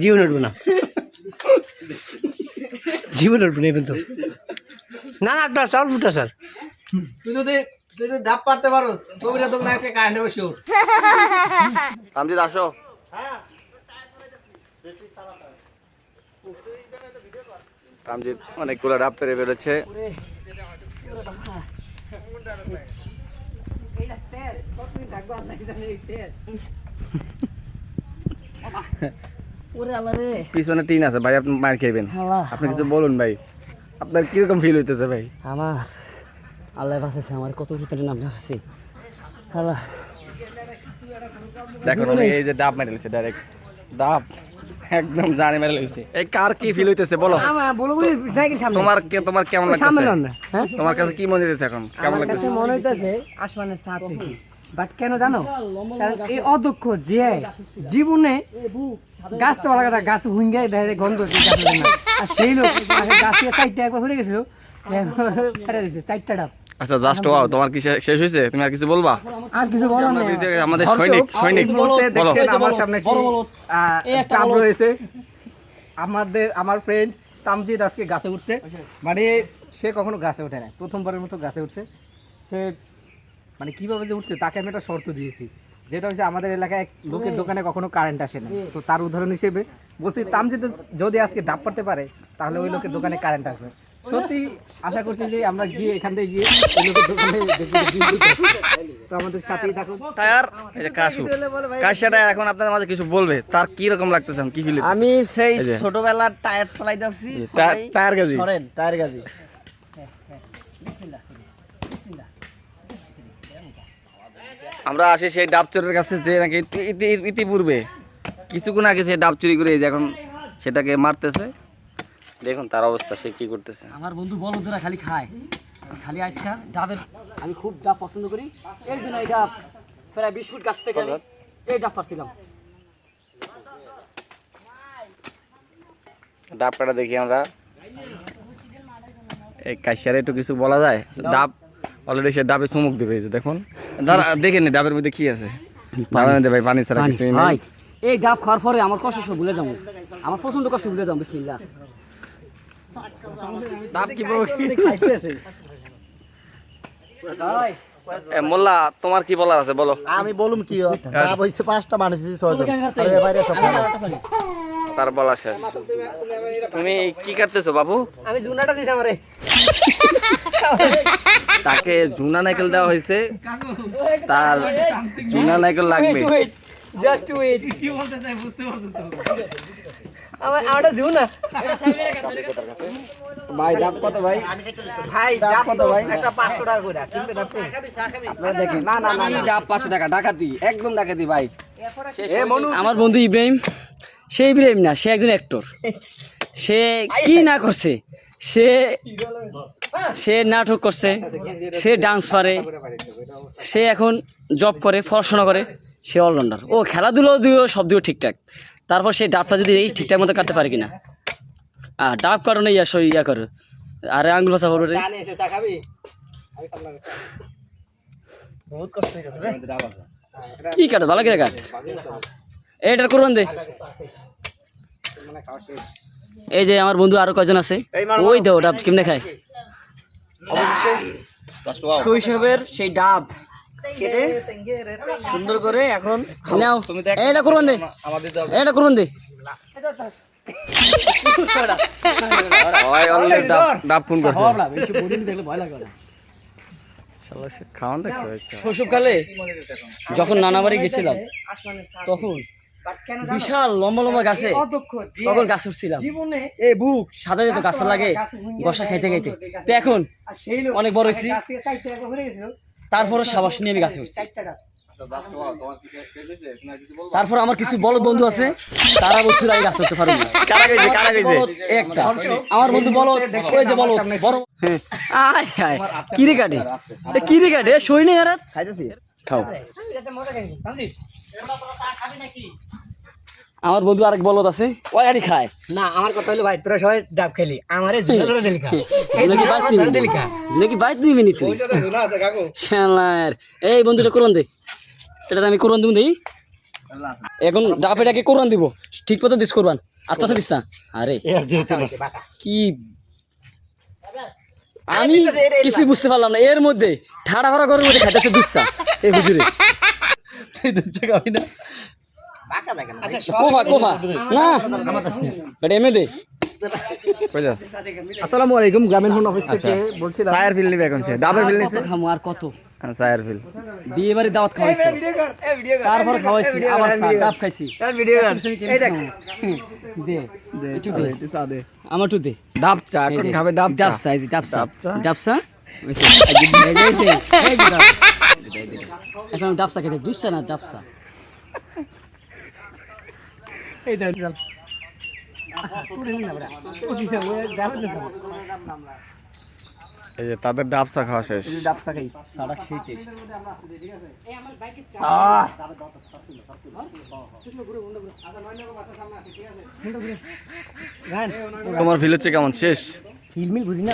জীবন উঠবে না, জীবন উঠবে না কিন্তু। না না আপনার চাল ফুটা স্যার, তুই যদি ডাব পারতে পারো কবিরা দোকান আছে কারেন্টে বসে উঠ। তামজিদ আসো। তামজিদ অনেকগুলো ডাব পেরে বেরোচ্ছে। পিছনে টিন আছে ভাই, আপনি মার খাইবেন। আপনি কিছু বলুন ভাই, আপনার কিরকম ফিল হইতেছে ভাই? আমার আল্লাহ বাঁচাইছে, আমার কত ভিতরে নাম আসছে। আল্লাহ দেখুন এই যে ডাব মেরে লইছে, ডাইরেক্ট ডাব একদম জানে মেরে লইছে। এই কার কি ফিল হইতেছে বলো? আমার বলবো সামনে তোমার কেমন সামনে লাগতেছে? না, হ্যাঁ তোমার কাছে কি মনে হইতেছে এখন? কেমন আমার কাছে লাগতেছে? মনে হইতেছে আসমানের ছাদ পেয়েছি, বাট কেন জানো? কারণ এই অদক্ষ যে জীবনে গাছ তো লাগাটা গাছ হুইঙ্গে দেয় গন্ধ গাছের জন্য, আর সেই লোক গাছ থেকে 4টা একবার ঘুরে গেছিল, ফেরে দিয়েছে 4টা ডাব। আচ্ছা জাস্ট ওয়াও, তোমার কি শেষ হইছে? তুমি আর কিছু বলবা? আর কিছু বলো না। আমাদের সৈনিক মুহূর্তে দেখছেন আমার সামনে কি ডাব রয়েছে। আমার ফ্রেন্ড তামজিদ আজকে গাছে উঠছে, মানে সে কখনো গাছে ওঠে না, প্রথমবারের মতো গাছে উঠছে। সে মানে কিভাবে যে উঠছে তাকে আমি একটা শর্ত দিয়েছি, যেটা হচ্ছে আমাদের এলাকায় এক লোকের দোকানে কখনো কারেন্ট আসে না, তো তার উদাহরণ হিসেবে বলছি তামজিদ যদি আজকে ডাব পারতে পারে তাহলে ওই লোকের দোকানে কারেন্ট আসবে। সত্যি আশা করছি যে আমরা গিয়ে এখান থেকে গিয়ে ওই লোকের দোকানে দেখবো যে বিদ্যুৎ আসে। তো আমাদের সাথেই থাকুন। টায়ার এই যে কাশিয়াটা এখন আপনাদের মাঝে কিছু বলবে, তার কি রকম লাগতেছে, কি ফিল? আমি সেই ছোটবেলার টায়ার চালাইতেছি, টায়ার গাজি টায়ার গাজি। আমরা আসি সেই ডাব চোরের কাছে, যে নাকি ইতিপূর্বে কিছুক্ষণ আগে সে ডাব চুরি করে এই যে এখন সেটাকে মারতেছে। দেখুন তার অবস্থা, সে কি করতেছে। আমার বন্ধু বলদরা খালি খায়, খালি আইসা ডাবের, আমি খুব ডাব পছন্দ করি, এই জন্য এই ডাব প্রায় 20 ফুট গাছ থেকে আমি এই ডাব পারছিলাম। ডাব কাটা দেখি আমরা। এই কাশিয়ারে একটু কিছু বলা যায়? ডাব অলরেডি সে ডাবে চুমুক দিবে, এই যে দেখুন। দেখে নি ডাবের মধ্যে কি আছে। ডাবের মধ্যে ভাই পানি ছাড়া কিছুই নাই। এই ডাব খাওয়ার পরে আমার কষ্ট সব ভুলে যাবো, আমার পছন্দ কষ্ট ভুলে যাবো। বিসমিল্লাহ। ডাব কি মোল্লা, তোমার কি বলার আছে বলো? আমি বলুম কি ডাব হইছে 5টা মানুষ 6জন, আর বাইরে সব তার বলা শেষ। তুমি কি করতেছো বাবু? আমি জুনাটা দিছি আমারে, তাকে জুনা নাইকেল দেওয়া হয়েছে, তার জুনা নাইকেল লাগবে। জাস্ট ওয়েট, কি বলতে চাই বুঝতে পারছো তো? আমারটা জুনা। ভাই ডাব কত ভাই? ভাই ডাব কত ভাই? একটা 500 টাকা করে কিনবে ডাব। আপনারা দেখেন, না না না ডাব 500 টাকা, ডাকাতি, একদম ডাকাতি ভাই। আমার বন্ধু ইব্রাহিম, সে ইব্রাহিম না, সে একজন অ্যাক্টর। সে কি না করছে, সে নাটক করছে, সে ডান্স পারে, সে এখন জব করে, পড়াশোনা করে, সে অলরাউন্ডার। ও খেলাধুলো দিও, সব দিও ঠিকঠাক। তারপর সে ডাবটা যদি এই ঠিকঠাক মতো কাটতে পারে কিনা, ডাব কারণে ইয়া করে, আরে আঙ্গুল ভাষা বলবে কি কাটে, ভালো করে কাট। এইটার করবেন দে। এই যে আমার বন্ধু আরো কয়জন আছে, ওই দেও ডাব কেমনে খায়। শৈশবের সেই ডাব কেটে সুন্দর করে এখন নাও। এটা করবেন দে, এটা করবেন দে। শৈশবকালে যখন নানা বাড়ি গেছিলাম তখন বিশাল লম্বা লম্বা গাছে, তখন গাছ উঠছিলাম, এই বুক সাদা যেত গাছ লাগে গসা খাইতে খাইতে। তো এখন অনেক বড় হয়েছি, তারপরে সাবাস নিয়ে আমি গাছে উঠছি। তারপর আমার কিছু বলদ বন্ধু আছে, তারা বলছিল আমি গাছ উঠতে পারবো না। একটা আমার বন্ধু বলো, ওই যে বলো বড়, হ্যাঁ কি রে কাটে সই নেই আর খাইতেছি, খাও। আমার বন্ধু আরেক বলদ আছে, ওই গাড়ি খায় না। আমার কথা হলো ভাই, তোরা সবাই ডাব খেলি, আমারে জিনারে দিলি খা, নাকি বাইত নিবি নি তুই? শালার এই বন্ধুটা করন দে, এটা আমি করন দিই। এখন ডাবেটাকে কোরবান দিব ঠিক মতো দিস কোরবান আস্তে আস্তে দিস না আরে কি আমি কিছুই বুঝতে পারলাম না এর মধ্যে ঠাড়া ভাড়া ঘরের মধ্যে খাইতেছে দুধ চা এই হুজুরে কোফা কোফা না বেটা এমনি দে কই যাস আসসালামু আলাইকুম গ্রামীণ ফোন অফিস থেকে বলছিলাম চায়ের ফিল নিবে এখন সে ডাবের ফিল নিছে কত খামো আর কত চায়ের ফিল বিয়ে বাড়ি দাওয়াত খাওয়াইছি তারপর খাওয়াইছি আবার চা ডাব খাইছি দে একটু দে আমার একটু দে ডাব চা এখন খাবে ডাব চা ডাব চা এই যে ডাব চা ডাব চা? ডাব চা এখন ডাব চা খেতে দুধ চা না ডাব চা এই যে তাদের ডাব চা খাওয়া শেষ ডাব চা খাই সারা খেয়ে টেস্ট তোমার ফিল হচ্ছে কেমন শেষ ফিল্মিল বুঝি না